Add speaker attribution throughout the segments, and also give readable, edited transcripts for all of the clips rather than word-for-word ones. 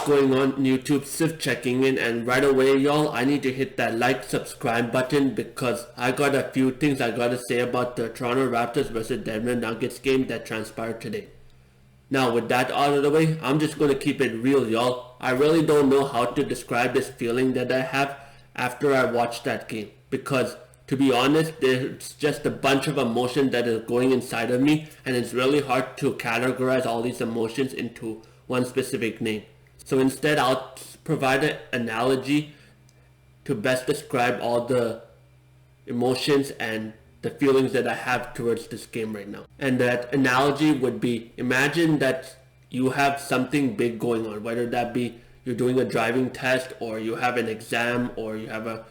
Speaker 1: going on YouTube? Sif checking in, and right away y'all, I need to hit that like, subscribe button because I got a few things I gotta say about the Toronto Raptors versus Denver Nuggets game that transpired today. Now with that out of the way, I'm just gonna keep it real y'all. I really don't know how to describe this feeling that I have after I watched that game, because to be honest, there's just a bunch of emotion that is going inside of me, and it's really hard to categorize all these emotions into one specific name. So instead, I'll provide an analogy to best describe all the emotions and the feelings that I have towards this game right now. And that analogy would be, imagine that you have something big going on, whether that be you're doing a driving test, or you have an exam, or you have a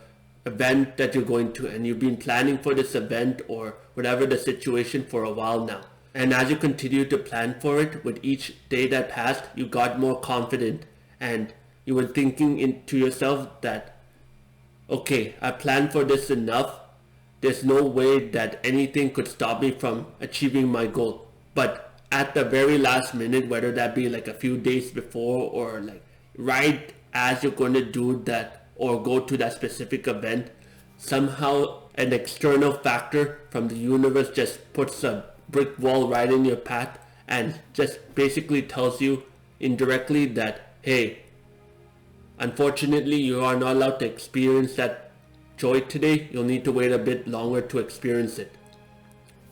Speaker 1: event that you're going to, and you've been planning for this event or whatever the situation for a while now. And as you continue to plan for it, with each day that passed, you got more confident, and you were thinking to yourself that, okay, I planned for this enough. There's no way that anything could stop me from achieving my goal. But at the very last minute, whether that be like a few days before, or like right as you're going to do that or go to that specific event, somehow an external factor from the universe just puts a brick wall right in your path and just basically tells you indirectly that, hey, unfortunately you are not allowed to experience that joy today. You'll need to wait a bit longer to experience it.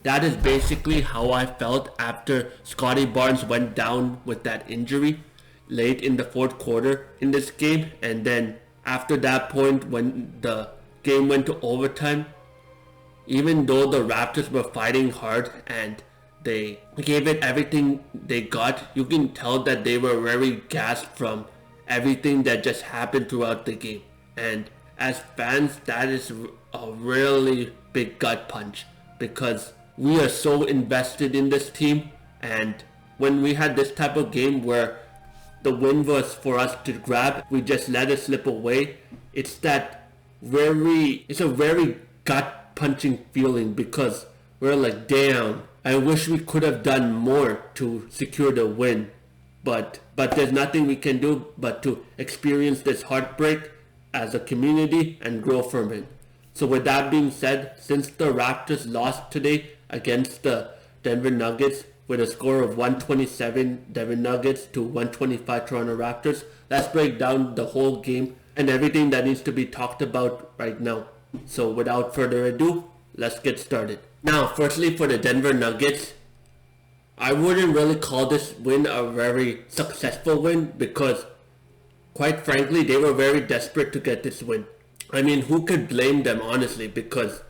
Speaker 1: That is basically how I felt after Scottie Barnes went down with that injury late in the fourth quarter in this game. And then after that point, when the game went to overtime, even though the Raptors were fighting hard and they gave it everything they got, you can tell that they were very gassed from everything that just happened throughout the game. And as fans, that is a really big gut punch, because we are so invested in this team, and when we had this type of game where the win was for us to grab, we just let it slip away. It's a very gut punching feeling, because we're like, damn, I wish we could have done more to secure the win. But there's nothing we can do but to experience this heartbreak as a community and grow from it. So with that being said, since the Raptors lost today against the Denver Nuggets, with a score of 127 Denver Nuggets to 125 Toronto Raptors, let's break down the whole game and everything that needs to be talked about right now. So without further ado, let's get started. Now, firstly, for the Denver Nuggets, I wouldn't really call this win a very successful win, because quite frankly, they were very desperate to get this win. I mean, who could blame them, honestly, because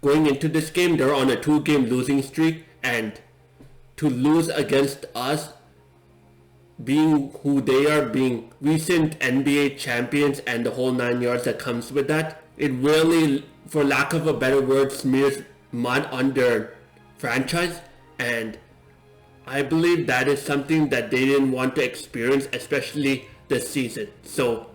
Speaker 1: going into this game, they're on a 2-game losing streak, and to lose against us, being who they are, being recent NBA champions and the whole 9 yards that comes with that, it really, for lack of a better word, smears mud on their franchise. And I believe that is something that they didn't want to experience, especially this season. So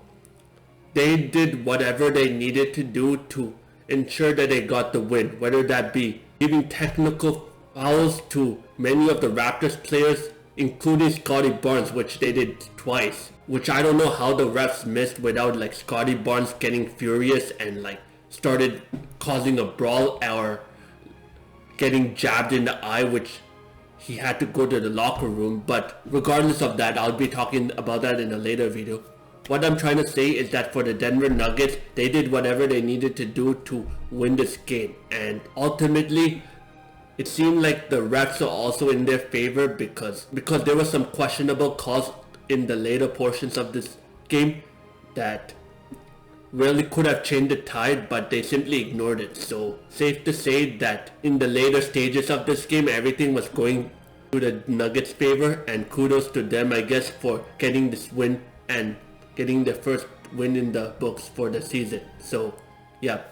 Speaker 1: they did whatever they needed to do to ensure that they got the win, whether that be giving technical fouls to many of the Raptors players, including Scottie Barnes, which they did twice, which I don't know how the refs missed without like Scottie Barnes getting furious and like started causing a brawl or getting jabbed in the eye, which he had to go to the locker room. But regardless of that, I'll be talking about that in a later video. What I'm trying to say is that for the Denver Nuggets, they did whatever they needed to do to win this game, and ultimately it seemed like the refs are also in their favor, because there were some questionable calls in the later portions of this game that really could have changed the tide, but they simply ignored it. So safe to say that in the later stages of this game, everything was going to the Nuggets' favor, and kudos to them, I guess, for getting this win and getting their first win in the books for the season. So yeah,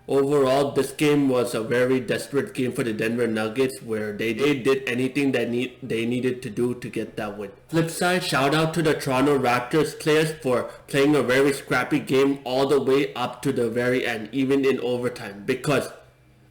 Speaker 1: overall this game was a very desperate game for the Denver Nuggets, where they did anything that they needed to do to get that win. Flip side, shout out to the Toronto Raptors players for playing a very scrappy game all the way up to the very end, even in overtime, because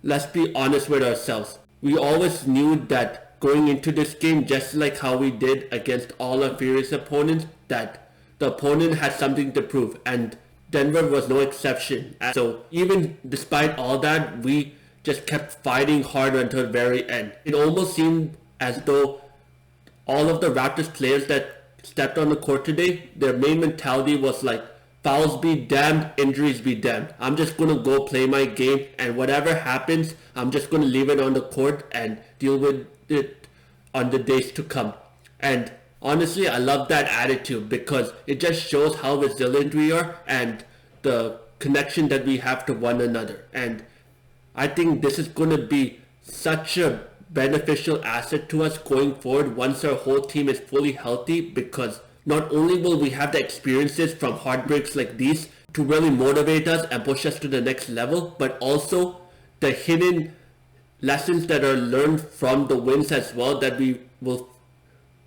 Speaker 1: let's be honest with ourselves, we always knew that going into this game, just like how we did against all our previous opponents, that the opponent had something to prove, and Denver was no exception. So even despite all that, we just kept fighting hard until the very end. It almost seemed as though all of the Raptors players that stepped on the court today, their main mentality was like, fouls be damned, injuries be damned. I'm just going to go play my game, and whatever happens, I'm just going to leave it on the court and deal with it on the days to come. And honestly, I love that attitude because it just shows how resilient we are and the connection that we have to one another. And I think this is going to be such a beneficial asset to us going forward once our whole team is fully healthy, because not only will we have the experiences from heartbreaks like these to really motivate us and push us to the next level, but also the hidden lessons that are learned from the wins as well that we will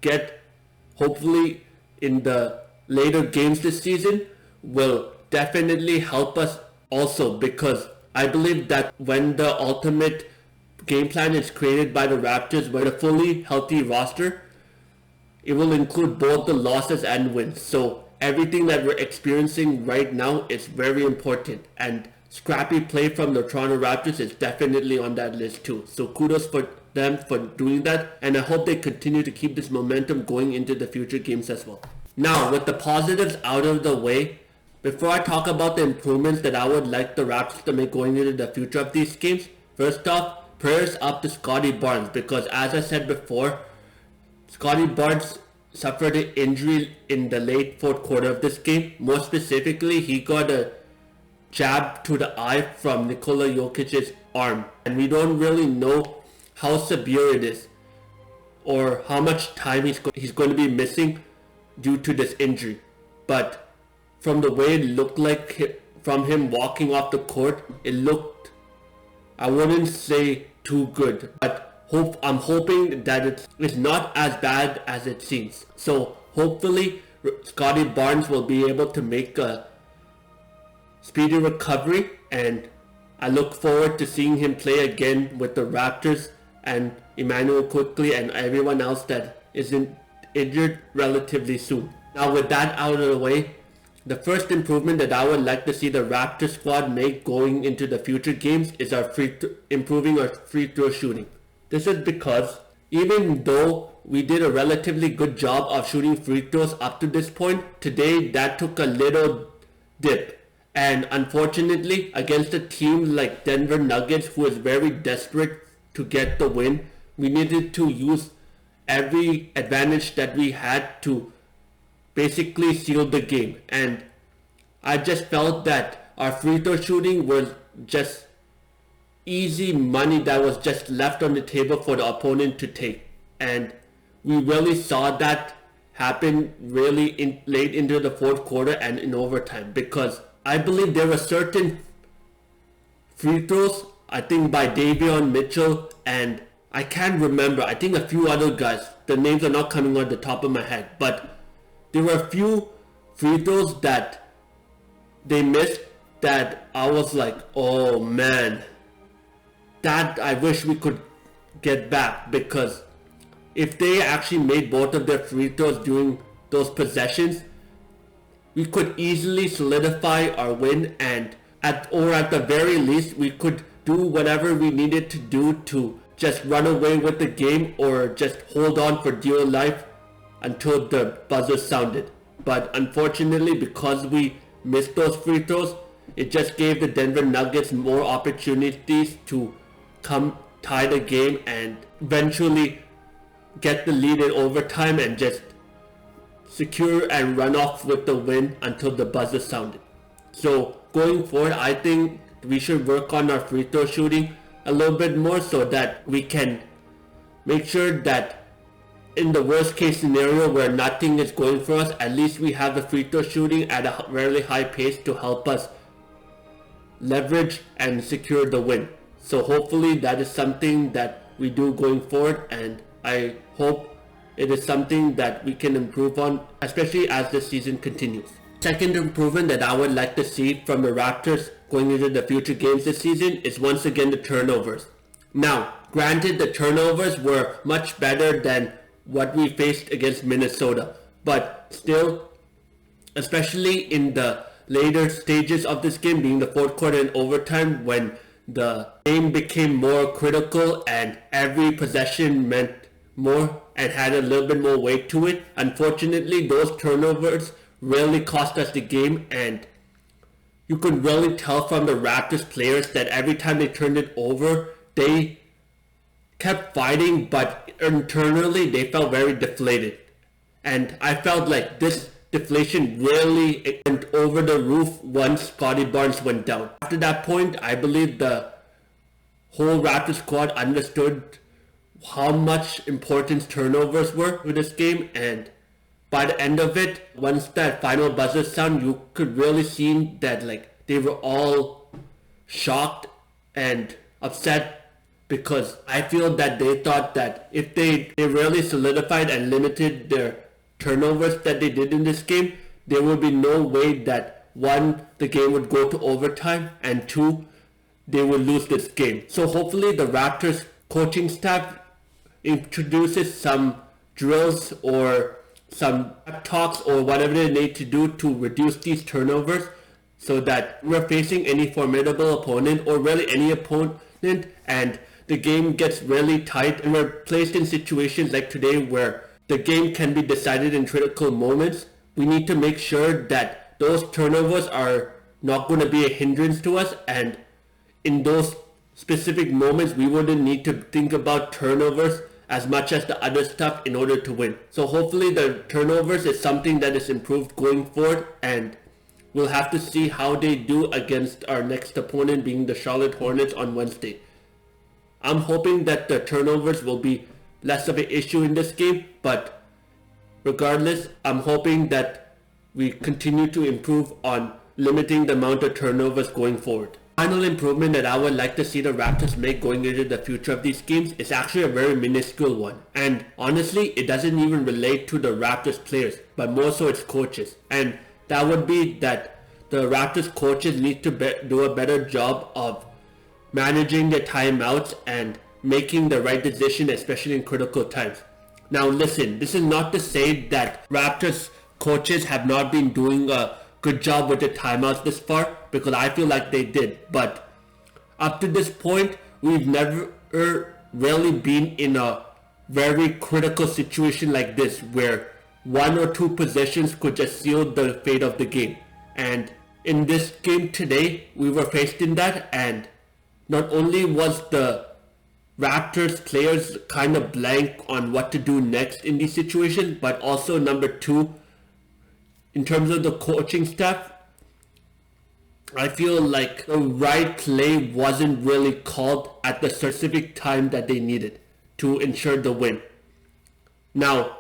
Speaker 1: get hopefully in the later games this season will definitely help us also, because I believe that when the ultimate game plan is created by the Raptors with a fully healthy roster, it will include both the losses and wins. So everything that we're experiencing right now is very important, and scrappy play from the Toronto Raptors is definitely on that list too. So kudos for them for doing that, and I hope they continue to keep this momentum going into the future games as well. Now, with the positives out of the way, before I talk about the improvements that I would like the Raptors to make going into the future of these games, first off, prayers up to Scottie Barnes, because as I said before, Scottie Barnes suffered an injury in the late fourth quarter of this game. More specifically, he got a jab to the eye from Nikola Jokic's arm, and we don't really know how severe it is or how much time he's going to be missing due to this injury. But from the way it looked like from him walking off the court, it looked, I wouldn't say too good, but I'm hoping that it's not as bad as it seems. So hopefully Scottie Barnes will be able to make a speedy recovery, and I look forward to seeing him play again with the Raptors and Emmanuel Quickly and everyone else that isn't injured relatively soon. Now, with that out of the way, the first improvement that I would like to see the Raptors squad make going into the future games is improving our free throw shooting. This is because even though we did a relatively good job of shooting free throws up to this point, today that took a little dip. And unfortunately, against a team like Denver Nuggets, who is very desperate to get the win, we needed to use every advantage that we had to basically seal the game. And I just felt that our free throw shooting was just easy money that was just left on the table for the opponent to take. And we really saw that happen really late into the fourth quarter and in overtime, because I believe there were certain free throws, I think by Davion Mitchell, and I can't remember, I think a few other guys, the names are not coming on the top of my head, but there were a few free throws that they missed that I was like, oh man, that I wish we could get back, because if they actually made both of their free throws during those possessions, we could easily solidify our win, and at the very least we could do whatever we needed to do to just run away with the game or just hold on for dear life until the buzzer sounded. But unfortunately, because we missed those free throws, it just gave the Denver Nuggets more opportunities to come tie the game and eventually get the lead in overtime and just secure and run off with the win until the buzzer sounded. So going forward, I think we should work on our free throw shooting a little bit more so that we can make sure that in the worst case scenario where nothing is going for us, at least we have the free throw shooting at a really high pace to help us leverage and secure the win. So hopefully that is something that we do going forward, and I hope it is something that we can improve on, especially as the season continues. Second improvement that I would like to see from the Raptors going into the future games this season is once again the turnovers. Now, granted, the turnovers were much better than what we faced against Minnesota, but still, especially in the later stages of this game, being the fourth quarter and overtime, when the game became more critical and every possession meant more and had a little bit more weight to it. Unfortunately, those turnovers really cost us the game, and you could really tell from the Raptors players that every time they turned it over, they kept fighting, but internally they felt very deflated. And I felt like this deflation really went over the roof once Scottie Barnes went down. After that point, I believe the whole Raptors squad understood how much importance turnovers were for this game, and by the end of it, once that final buzzer sound, you could really see that like they were all shocked and upset, because I feel that they thought that if they really solidified and limited their turnovers that they did in this game, there would be no way that one, the game would go to overtime, and two, they would lose this game. So hopefully the Raptors coaching staff introduces some drills or some talks or whatever they need to do to reduce these turnovers, so that we're facing any formidable opponent or really any opponent and the game gets really tight and we're placed in situations like today where the game can be decided in critical moments. We need to make sure that those turnovers are not going to be a hindrance to us, and in those specific moments we wouldn't need to think about turnovers as much as the other stuff in order to win. So hopefully the turnovers is something that is improved going forward, and we'll have to see how they do against our next opponent, being the Charlotte Hornets, on Wednesday. I'm hoping that the turnovers will be less of an issue in this game, but regardless, I'm hoping that we continue to improve on limiting the amount of turnovers going forward. Final improvement that I would like to see the Raptors make going into the future of these games is actually a very minuscule one, and honestly it doesn't even relate to the Raptors players, but more so its coaches, and that would be that the Raptors coaches need to do a better job of managing their timeouts and making the right decision, especially in critical times. Now listen, this is not to say that Raptors coaches have not been doing a good job with the timeouts this far, because I feel like they did, but up to this point we've never really been in a very critical situation like this where one or two possessions could just seal the fate of the game. And in this game today we were faced in that, and not only was the Raptors players kind of blank on what to do next in these situations, but also number two, in terms of the coaching staff, I feel like the right play wasn't really called at the specific time that they needed to ensure the win. Now,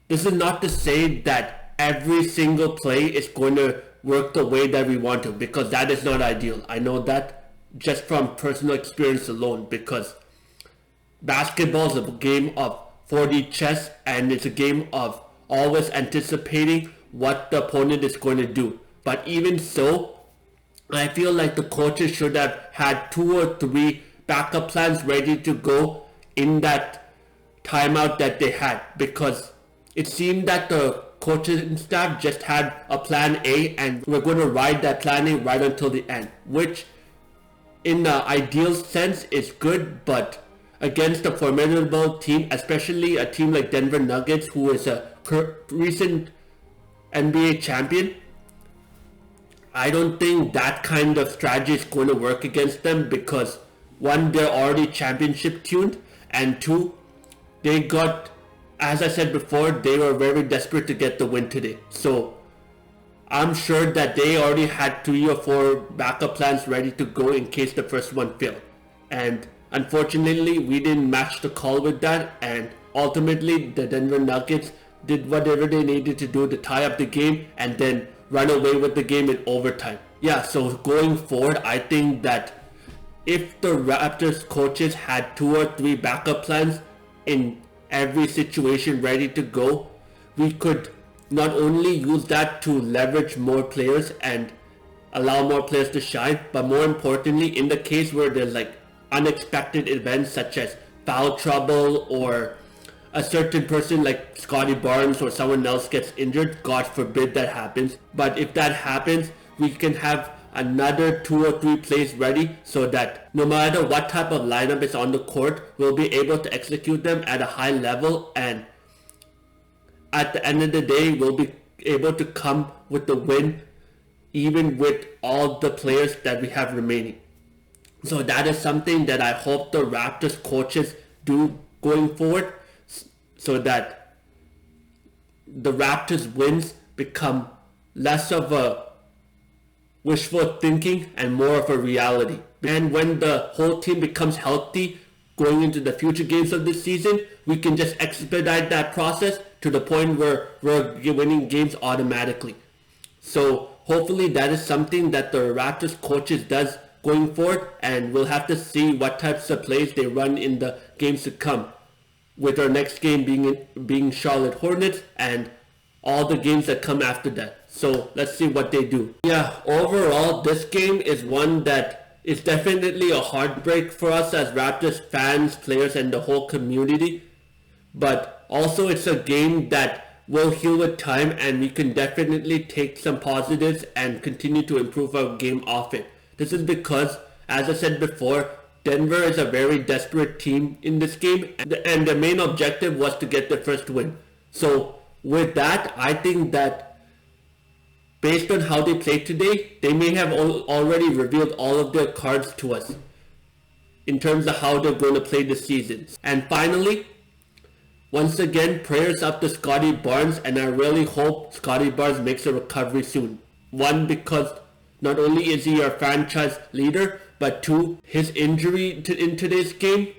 Speaker 1: this is not to say that every single play is going to work the way that we want to, because that is not ideal. I know that just from personal experience alone, because basketball is a game of 4D chess, and it's a game of always anticipating what the opponent is going to do. But even so, I feel like the coaches should have had 2 or 3 backup plans ready to go in that timeout that they had, because it seemed that the coaching staff just had a plan A and we're going to ride that plan A right until the end, which in the ideal sense is good, but against a formidable team, especially a team like Denver Nuggets, who is a recent NBA champion, I don't think that kind of strategy is going to work against them, because one, they're already championship tuned, and two, they got, as I said before, they were very desperate to get the win today. So I'm sure that they already had 3 or 4 backup plans ready to go in case the first one failed. And unfortunately, we didn't match the call with that, and ultimately the Denver Nuggets did whatever they needed to do to tie up the game and then run away with the game in overtime. Yeah, so going forward, I think that if the Raptors coaches had 2 or 3 backup plans in every situation ready to go, we could not only use that to leverage more players and allow more players to shine, but more importantly, in the case where there's like unexpected events such as foul trouble or a certain person like Scotty Barnes or someone else gets injured, God forbid that happens. But if that happens, we can have another 2 or 3 plays ready so that no matter what type of lineup is on the court, we'll be able to execute them at a high level, and at the end of the day, we'll be able to come with the win even with all the players that we have remaining. So that is something that I hope the Raptors coaches do going forward, so that the Raptors wins become less of a wishful thinking and more of a reality. And when the whole team becomes healthy going into the future games of this season, we can just expedite that process to the point where we're winning games automatically. So hopefully that is something that the Raptors coaches does going forward, and we'll have to see what types of plays they run in the games to come, with our next game being Charlotte Hornets and all the games that come after that. So let's see what they do. Yeah, overall this game is one that is definitely a heartbreak for us as Raptors fans, players, and the whole community. But also it's a game that will heal with time, and we can definitely take some positives and continue to improve our game off it. This is because, as I said before, Denver is a very desperate team in this game, and the main objective was to get the first win. So with that, I think that based on how they played today, they may have already revealed all of their cards to us in terms of how they're going to play this season. And finally, once again, prayers up to Scotty Barnes, and I really hope Scotty Barnes makes a recovery soon. One, because not only is he our franchise leader, but 2, his injury in today's game,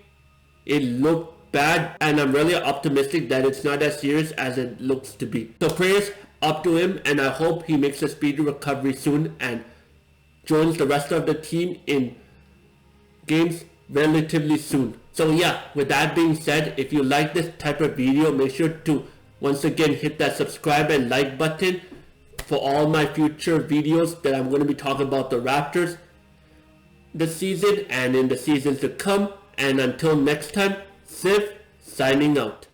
Speaker 1: it looked bad, and I'm really optimistic that it's not as serious as it looks to be. So prayers up to him, and I hope he makes a speedy recovery soon and joins the rest of the team in games relatively soon. So yeah, with that being said, if you like this type of video, make sure to once again hit that subscribe and like button for all my future videos that I'm going to be talking about the Raptors this season and in the seasons to come. And until next time, Siv signing out.